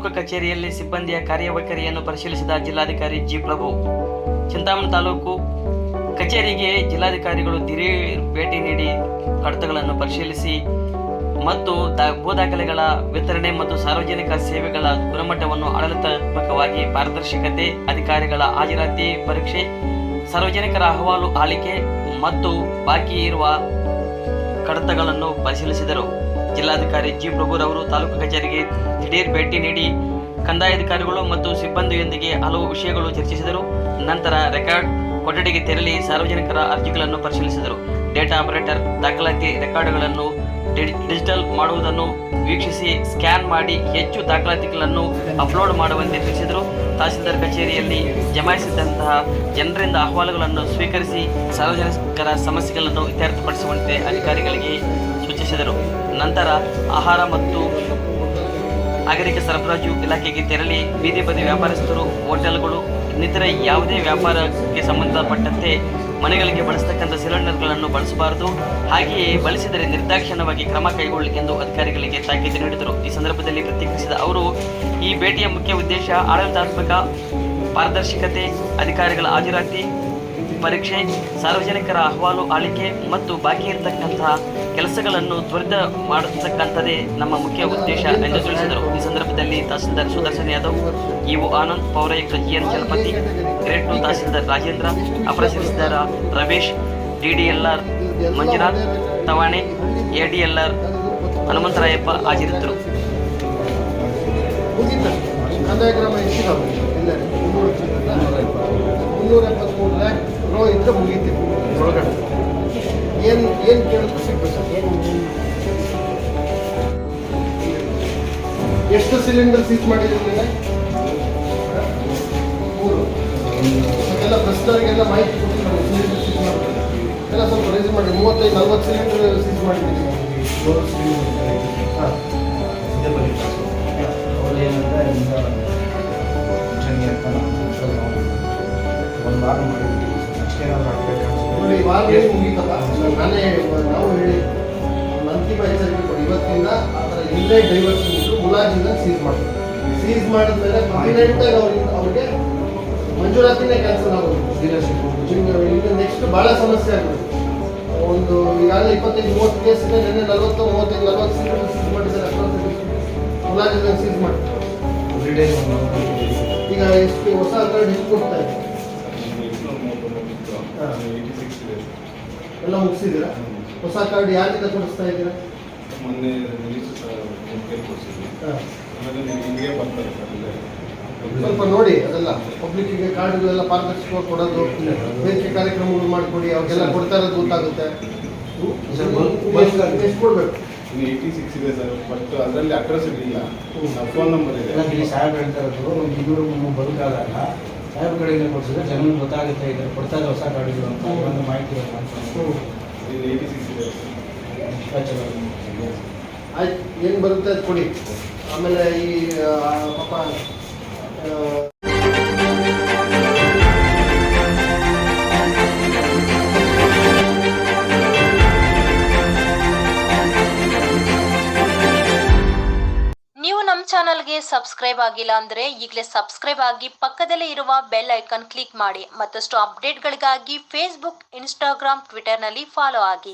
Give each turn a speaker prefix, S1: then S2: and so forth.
S1: ತಾಲೂಕು ಕಚೇರಿಯಲ್ಲಿ ಸಿಬ್ಬಂದಿಯ ಕಾರ್ಯವೈಖರಿಯನ್ನು ಪರಿಶೀಲಿಸಿದ ಜಿಲ್ಲಾಧಿಕಾರಿ ಜಿ ಪ್ರಭು. ಚಿಂತಾಮಣಿ ತಾಲೂಕು ಕಚೇರಿಗೆ ಜಿಲ್ಲಾಧಿಕಾರಿಗಳು ದಿಢೀರ್ ಭೇಟಿ ನೀಡಿ ಕಡತಗಳನ್ನು ಪರಿಶೀಲಿಸಿ ಮತ್ತು ಭೂ ದಾಖಲೆಗಳ ವಿತರಣೆ ಮತ್ತು ಸಾರ್ವಜನಿಕ ಸೇವೆಗಳ ಗುಣಮಟ್ಟವನ್ನು ಆಡಳಿತಾತ್ಮಕವಾಗಿ ಪಾರದರ್ಶಕತೆ, ಅಧಿಕಾರಿಗಳ ಹಾಜರಾತಿ ಪರೀಕ್ಷೆ, ಸಾರ್ವಜನಿಕರ ಅಹವಾಲು ಆಲಿಕೆ ಮತ್ತು ಬಾಕಿ ಇರುವ ಕಡತಗಳನ್ನು ಪರಿಶೀಲಿಸಿದರು. ಜಿಲ್ಲಾಧಿಕಾರಿ ಜಿ ಪ್ರಭುರವರು ತಾಲೂಕು ಕಚೇರಿಗೆ ದಿಢೀರ್ ಭೇಟಿ ನೀಡಿ ಕಂದಾಯ ಅಧಿಕಾರಿಗಳು ಮತ್ತು ಸಿಬ್ಬಂದಿಯೊಂದಿಗೆ ಹಲವು ವಿಷಯಗಳು ಚರ್ಚಿಸಿದರು. ನಂತರ ರೆಕಾರ್ಡ್ ಕೊಠಡಿಗೆ ತೆರಳಿ ಸಾರ್ವಜನಿಕರ ಅರ್ಜಿಗಳನ್ನು ಪರಿಶೀಲಿಸಿದರು. ಡೇಟಾ ಆಪರೇಟರ್ ದಾಖಲಾತಿ ರೆಕಾರ್ಡ್ಗಳನ್ನು ಡಿಜಿಟಲ್ ಮಾಡುವುದನ್ನು ವೀಕ್ಷಿಸಿ ಸ್ಕ್ಯಾನ್ ಮಾಡಿ ಹೆಚ್ಚು ದಾಖಲಾತಿಗಳನ್ನು ಅಪ್ಲೋಡ್ ಮಾಡುವಂತೆ ತಿಳಿಸಿದರು. ತಹಸೀಲ್ದಾರ್ ಕಚೇರಿಯಲ್ಲಿ ಜಮಾಯಿಸಿದಂತಹ ಜನರಿಂದ ಅಹವಾಲುಗಳನ್ನು ಸ್ವೀಕರಿಸಿ ಸಾರ್ವಜನಿಕರ ಸಮಸ್ಯೆಗಳನ್ನು ಇತ್ಯರ್ಥಪಡಿಸುವಂತೆ ಅಧಿಕಾರಿಗಳಿಗೆ ಸೂಚಿಸಿದರು. ನಂತರ ಆಹಾರ ಮತ್ತು ನಾಗರಿಕ ಸರಬರಾಜು ಇಲಾಖೆಗೆ ತೆರಳಿ ಬೀದಿ ಬದಿ ವ್ಯಾಪಾರಸ್ಥರು, ಹೋಟೆಲ್ಗಳು, ಇನ್ನಿತರೆ ಯಾವುದೇ ವ್ಯಾಪಾರಕ್ಕೆ ಸಂಬಂಧಪಟ್ಟಂತೆ ಮನೆಗಳಿಗೆ ಬಳಸತಕ್ಕಂಥ ಸಿಲಿಂಡರ್ಗಳನ್ನು ಬಳಸಬಾರದು, ಹಾಗೆಯೇ ಬಳಸಿದರೆ ನಿರ್ದಾಕ್ಷಿಣ್ಯವಾಗಿ ಕ್ರಮ ಕೈಗೊಳ್ಳಿ ಎಂದು ಅಧಿಕಾರಿಗಳಿಗೆ ತಾಕೀತು ನೀಡಿದರು. ಈ ಸಂದರ್ಭದಲ್ಲಿ ಪ್ರತಿಕ್ರಿಯಿಸಿದ ಅವರು, ಈ ಭೇಟಿಯ ಮುಖ್ಯ ಉದ್ದೇಶ ಆಡಳಿತಾತ್ಮಕ ಪಾರದರ್ಶಕತೆ, ಅಧಿಕಾರಿಗಳ ಹಾಜರಾತಿ ಪರೀಕ್ಷೆ, ಸಾರ್ವಜನಿಕರ ಅಹವಾಲು ಆಲಿಕೆ ಮತ್ತು ಬಾಕಿ ಇರತಕ್ಕಂತಹ ಕೆಲಸಗಳನ್ನು ತ್ವರಿತ ಮಾಡತಕ್ಕಂಥದ್ದೇ ನಮ್ಮ ಮುಖ್ಯ ಉದ್ದೇಶ ಎಂದು ತಿಳಿಸಿದರು. ಈ ಸಂದರ್ಭದಲ್ಲಿ ತಹಸೀಲ್ದಾರ್ ಸುದರ್ಶನ್ ಯಾದವ್, ಇಒ ಆನಂದ್, ಪೌರಾಯುಕ್ತ ಜಿಎನ್ ಚಲಪತಿ, ಗ್ರೇಡ್ 2 ತಹಸೀಲ್ದಾರ್ ರಾಜೇಂದ್ರ, ಅಪರ ತಹಸೀಲ್ದಾರ್ ರಮೇಶ್, ಡಿಡಿಎಲ್ಆರ್ ಮಂಜುನಾಥ್ ತವಾಣೆ, ಎಡಿಎಲ್ಆರ್ ಹನುಮಂತರಾಯಪ್ಪ ಹಾಜರಿದ್ದರು.
S2: ಇದ್ರೆ ಮುಗಿತೀವಿ ಒಳಗಡೆ ಏನು ಕೇಳಿದ್ರು ಸಿಗ್ಬೇಕು. ಎಷ್ಟು ಸಿಲಿಂಡರ್ ಸೀಸ್ ಮಾಡಿದ್ದೀವಿ? 3. ಎಲ್ಲ ಪ್ರಸ್ತವರಿಗೆಲ್ಲ ಮಾಹಿತಿ ಕೊಟ್ಟಿಲ್ಲ. ಸಿಲಿಂಡರ್ ಸೀಸ್ ಮಾಡ್ತಾರೆ ಎಲ್ಲ ಸ್ವಲ್ಪ ರೈಸ್ ಮಾಡಿ 35-40 ಸಿಲಿಂಡರ್ ಸೀಸ್ ಮಾಡಿದ್ದೀವಿ. ಹಾಂ ನೋಡಿ, ವಾರ ಮುಗೀತಲ್ಲ, ನಾನೇ ನಾವು ಹೇಳಿ ಅಂತಿಮ ಎಚ್ಚರಿಕೆ ಕೊಡಿ. ಇವತ್ತಿಂದ ಆ ಥರ ಎಲ್ಲೇ ಡೈವರ್ಸ್ ಮುಲಾಜಿಂದ ಸೀಸ್ ಮಾಡ್ತಾರೆ. ಸೀಸ್ ಮಾಡಿದ್ಮೇಲೆ ಪರ್ಮನೆಂಟಾಗಿ ಅವ್ರಿಗೆ ಮಂಜೂರಾತಿನೇ ಕ್ಯಾನ್ಸಲ್ ಆಗೋದು. ಈಗ ನೆಕ್ಸ್ಟ್ ಭಾಳ ಸಮಸ್ಯೆ ಆಗುತ್ತೆ. ಒಂದು ಈಗಾಗಲೇ 25-30 ಕೇಸ್ ಇದೆ. ನಿನ್ನೆ 40-35-40 ಸಿಲಿಂಡರ್ ಸೀಸ್ ಮಾಡಿದ್ದಾರೆ. ಮುಲಾಜಿಂದ ಸೀಸ್ ಮಾಡ್ತಾರೆ. ಈಗ ಎಷ್ಟು ಹೊಸ ಕಾರ್ಡ್ ಎಷ್ಟು ಕೊಡ್ತಾ ಇದೆ? ಎಲ್ಲ ಮುಗಿಸಿದ್ದೀರಾ? ಹೊಸ ಕಾರ್ಡ್ ಯಾರಿಂದ ಕೊಡಿಸ್ತಾ ಇದ್ದೀರಾ? ಸ್ವಲ್ಪ ನೋಡಿ, ಅದೆಲ್ಲ ಪಬ್ಲಿಕ್ಕಿಗೆ ಕಾರ್ಡ್ಗಳೆಲ್ಲ ಪಾರದರ್ಶಕವಾಗಿ ಕೊಡೋದು, ಬೇರೆ ಕಾರ್ಯಕ್ರಮಗಳು ಮಾಡಿಕೊಡಿ, ಅವ್ರಿಗೆಲ್ಲ ಕೊಡ್ತಾ ಇರೋದು ಗೊತ್ತಾಗುತ್ತೆ. ಎಷ್ಟು ಕೊಡಬೇಕು?
S3: 86 ಇದೆ ಸರ್, ಬಟ್ ಅದರಲ್ಲಿ ಅಡ್ರೆಸ್ ಇರಲಿಲ್ಲ, ಫೋನ್ ನಂಬರ್ ಇದೆ.
S4: ಸಾಹೇಬ್ ಹೇಳ್ತಾ ಇರೋದು ಇವರು ಬದುಕಾದಾಗ ಸಾಹೇಬ್ ಕಡೆಯಿಂದ ಕೊಡಿಸಿದ್ರೆ ಜನರಿಗೆ ಗೊತ್ತಾಗುತ್ತೆ, ಇದ್ದಾರೆ ಕೊಡ್ತಾರೆ ಹೊಸ ಕಾರ್ಡ್ಗಳು ಅಂತ ಒಂದು ಮಾಹಿತಿ.
S3: 86 ಇದೆ.
S2: ಆಯ್ತು, ಏನು ಬರುತ್ತೆ ಅದು ಕೊಡಿ. ಆಮೇಲೆ ಈ ಪಾಪ
S5: ಚಾನಲ್ಗೆ ಸಬ್ಸ್ಕ್ರೈಬ್ ಆಗಿಲ್ಲ ಅಂದ್ರೆ ಈಗಲೇ ಸಬ್ಸ್ಕ್ರೈಬ್ ಆಗಿ ಪಕ್ಕದಲ್ಲೇ ಇರುವ ಬೆಲ್ ಐಕಾನ್ ಕ್ಲಿಕ್ ಮಾಡಿ. ಮತ್ತಷ್ಟು ಅಪ್ಡೇಟ್ಗಳಿಗಾಗಿ ಫೇಸ್ಬುಕ್, ಇನ್ಸ್ಟಾಗ್ರಾಮ್, ಟ್ವಿಟರ್ನಲ್ಲಿ ಫಾಲೋ ಆಗಿ.